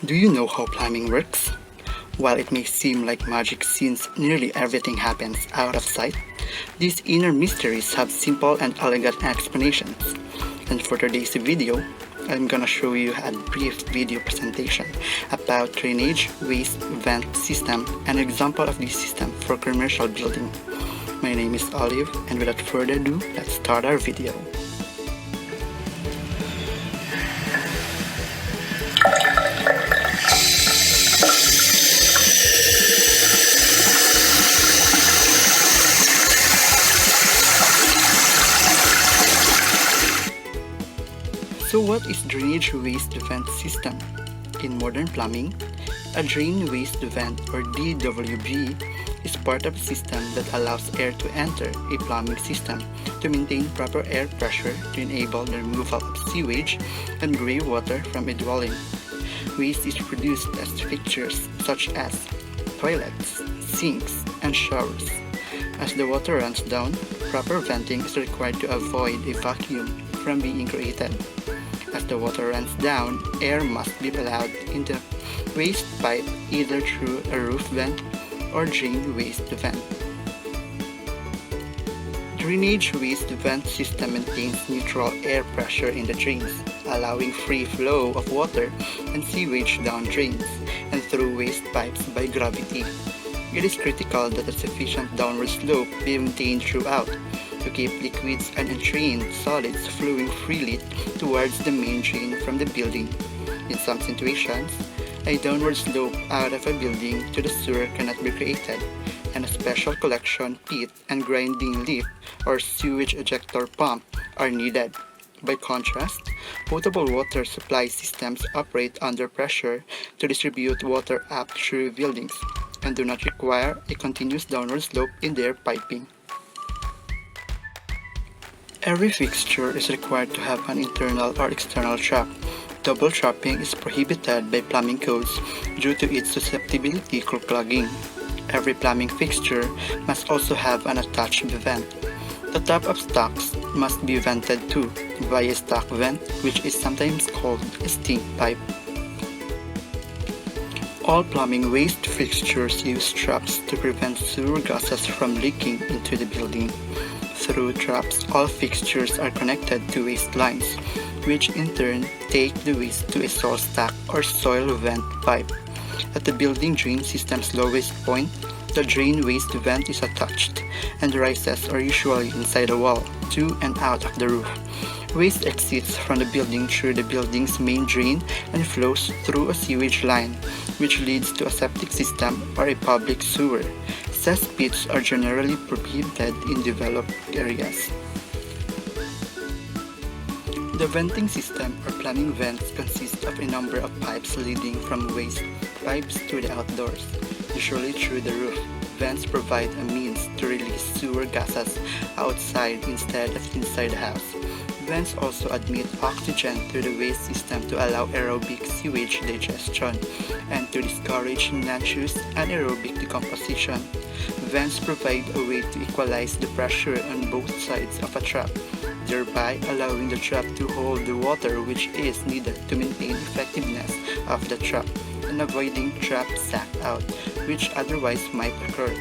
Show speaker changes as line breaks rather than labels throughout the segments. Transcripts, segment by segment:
Do you know how plumbing works? While it may seem like magic since nearly everything happens out of sight, these inner mysteries have simple and elegant explanations. And for today's video, I'm gonna show you a brief video presentation about drainage waste vent system, an example of this system for commercial building. My name is Olive, and without further ado, let's start our video. So what is drainage waste vent system? In modern plumbing, a drain waste vent or DWV is part of a system that allows air to enter a plumbing system to maintain proper air pressure to enable the removal of sewage and grey water from a dwelling. Waste is produced as fixtures such as toilets, sinks, and showers. As the water runs down, proper venting is required to avoid a vacuum from being created. As the water runs down, air must be allowed into waste pipe either through a roof vent or drain waste vent. Drainage waste vent system maintains neutral air pressure in the drains, allowing free flow of water and sewage down drains and through waste pipes by gravity. It is critical that a sufficient downward slope be maintained throughout to keep liquids and entrained solids flowing freely towards the main drain from the building. In some situations, a downward slope out of a building to the sewer cannot be created, and a special collection pit and grinding lift or sewage ejector pump are needed. By contrast, potable water supply systems operate under pressure to distribute water up through buildings and do not require a continuous downward slope in their piping. Every fixture is required to have an internal or external trap. Double trapping is prohibited by plumbing codes due to its susceptibility to clogging. Every plumbing fixture must also have an attached vent. The top of stocks must be vented too via stock vent, which is sometimes called a stink pipe. All plumbing waste fixtures use traps to prevent sewer gases from leaking into the building. Through traps, all fixtures are connected to waste lines, which in turn take the waste to a soil stack or soil vent pipe. At the building drain system's lowest point, the drain waste vent is attached, and the rises are usually inside the wall, to and out of the roof. Waste exits from the building through the building's main drain and flows through a sewage line, which leads to a septic system or a public sewer. Cesspits are generally prohibited in developed areas. The venting system or plumbing vents consist of a number of pipes leading from waste pipes to the outdoors, usually through the roof. Vents provide a means to release sewer gases outside instead of inside the house. Vents also admit oxygen through the waste system to allow aerobic sewage digestion and to discourage noxious anaerobic decomposition. Vents provide a way to equalize the pressure on both sides of a trap, thereby allowing the trap to hold the water which is needed to maintain effectiveness of the trap and avoiding trap sack out, which otherwise might occur.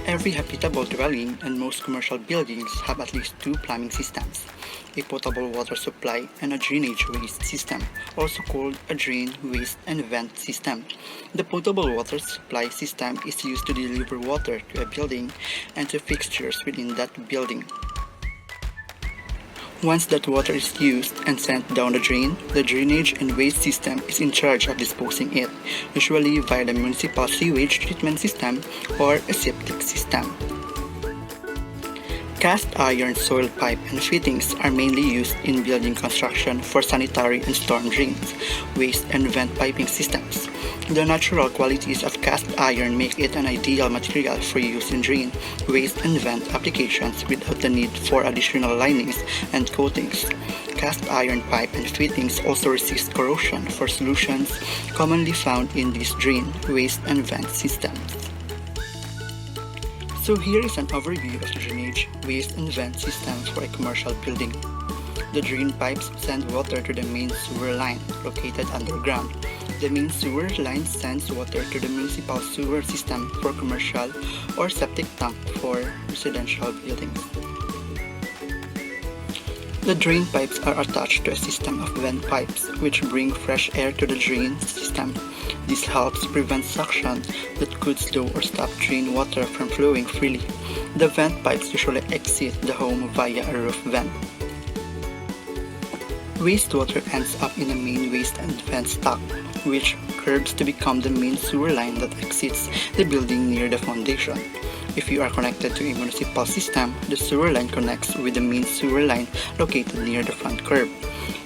Every habitable dwelling and most commercial buildings have at least two plumbing systems, a potable water supply and a drainage waste system, also called a drain, waste, and vent system. The potable water supply system is used to deliver water to a building and to fixtures within that building. Once that water is used and sent down the drain, the drainage and waste system is in charge of disposing it, usually via the municipal sewage treatment system or a septic system. Cast iron soil pipe and fittings are mainly used in building construction for sanitary and storm drains, waste and vent piping systems. The natural qualities of cast iron make it an ideal material for use in drain, waste and vent applications without the need for additional linings and coatings. Cast iron pipe and fittings also resist corrosion for solutions commonly found in these drain, waste and vent systems. So here is an overview of the drainage, waste and vent systems for a commercial building. The drain pipes send water to the main sewer line located underground. The main sewer line sends water to the municipal sewer system for commercial or septic tank for residential buildings. The drain pipes are attached to a system of vent pipes which bring fresh air to the drain system. This helps prevent suction that could slow or stop drain water from flowing freely. The vent pipes usually exit the home via a roof vent. Wastewater ends up in the main waste and vent stack, which curves to become the main sewer line that exits the building near the foundation. If you are connected to a municipal system, the sewer line connects with the main sewer line located near the front curb.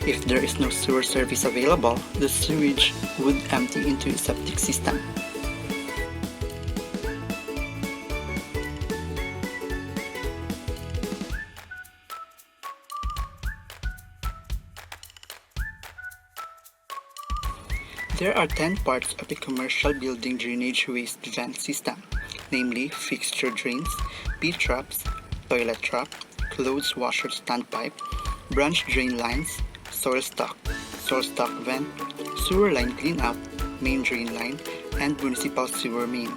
If there is no sewer service available, the sewage would empty into a septic system. There are 10 parts of the commercial building drainage waste vent system, namely fixture drains, P-traps, toilet trap, clothes washer standpipe, branch drain lines, soil stock vent, sewer line cleanout, main drain line, and municipal sewer main.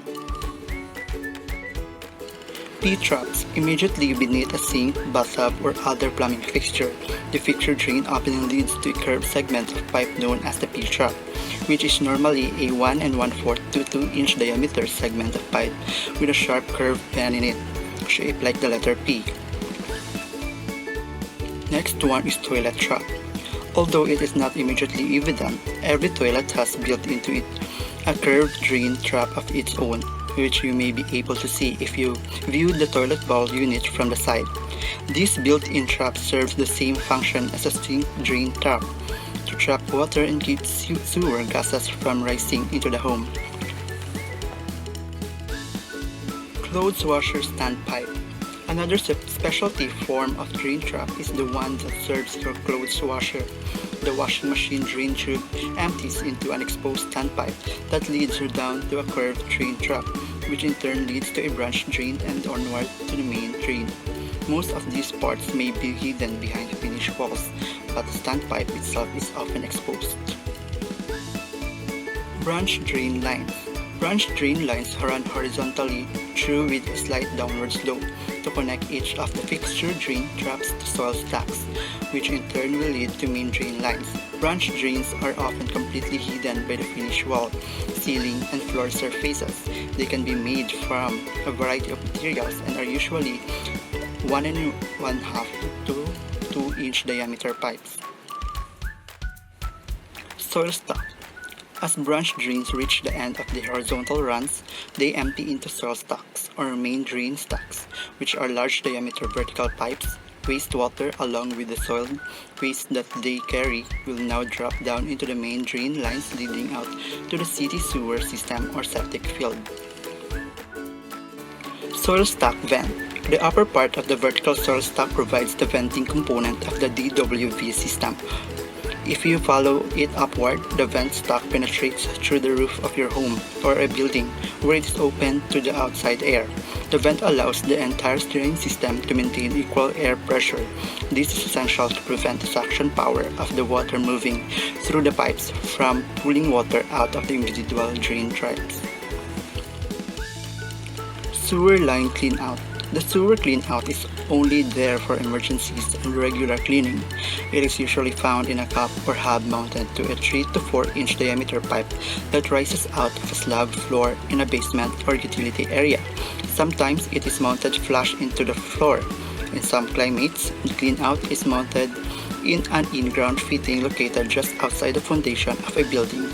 P-traps immediately beneath a sink, bathtub, or other plumbing fixture. The fixture drain often leads to a curved segment of pipe known as the P-trap, which is normally a 1 1/4 to 2-inch diameter segment of pipe with a sharp curved bend in it, shaped like the letter P. Next one is toilet trap. Although it is not immediately evident, every toilet has built into it a curved drain trap of its own, which you may be able to see if you view the toilet bowl unit from the side. This built-in trap serves the same function as a sink drain trap, to trap water and keep sewer gases from rising into the home. Clothes washer standpipe. Another specialty form of drain trap is the one that serves your clothes washer. The washing machine drain tube empties into an exposed standpipe that leads her down to a curved drain trap, which in turn leads to a branch drain and onward to the main drain. Most of these parts may be hidden behind finished walls, but the standpipe itself is often exposed. Branch drain lines. Branch drain lines run horizontally through with a slight downward slope to connect each of the fixture drain traps to soil stacks, which in turn will lead to main drain lines. Branch drains are often completely hidden by the finished wall, ceiling, and floor surfaces. They can be made from a variety of materials and are usually 1 1/2 to 2-inch diameter pipes. Soil stock. As branch drains reach the end of the horizontal runs, they empty into soil stacks or main drain stacks, which are large diameter vertical pipes. Wastewater along with the soil waste that they carry will now drop down into the main drain lines leading out to the city sewer system or septic field. Soil stack vent. The upper part of the vertical soil stack provides the venting component of the DWV system. If you follow it upward, the vent stack penetrates through the roof of your home or a building where it is open to the outside air. The vent allows the entire drain system to maintain equal air pressure. This is essential to prevent the suction power of the water moving through the pipes from pulling water out of the individual drain tracks. Sewer line cleanout. The sewer cleanout is only there for emergencies and regular cleaning. It is usually found in a cup or hub mounted to a 3 to 4-inch diameter pipe that rises out of a slab floor in a basement or utility area. Sometimes it is mounted flush into the floor. In some climates, the cleanout is mounted in an in-ground fitting located just outside the foundation of a building.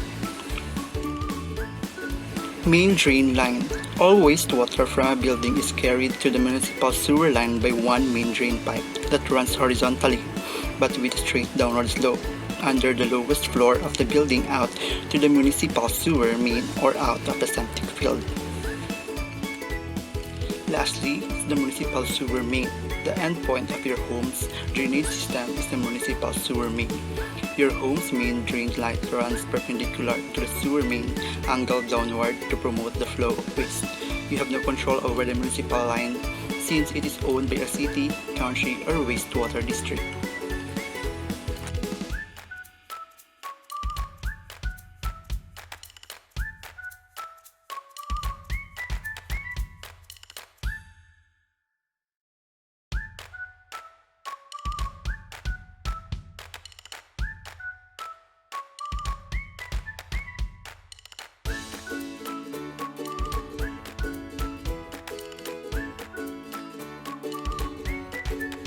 Main drain line. All wastewater from a building is carried to the municipal sewer line by one main drain pipe that runs horizontally, but with a straight downward slope, under the lowest floor of the building out to the municipal sewer main or out of the septic field. Lastly, the municipal sewer main. The endpoint of your home's drainage system is the municipal sewer main. Your home's main drain line runs perpendicular to the sewer main, angled downward to promote the flow of waste. You have no control over the municipal line since it is owned by a city, county, or wastewater district.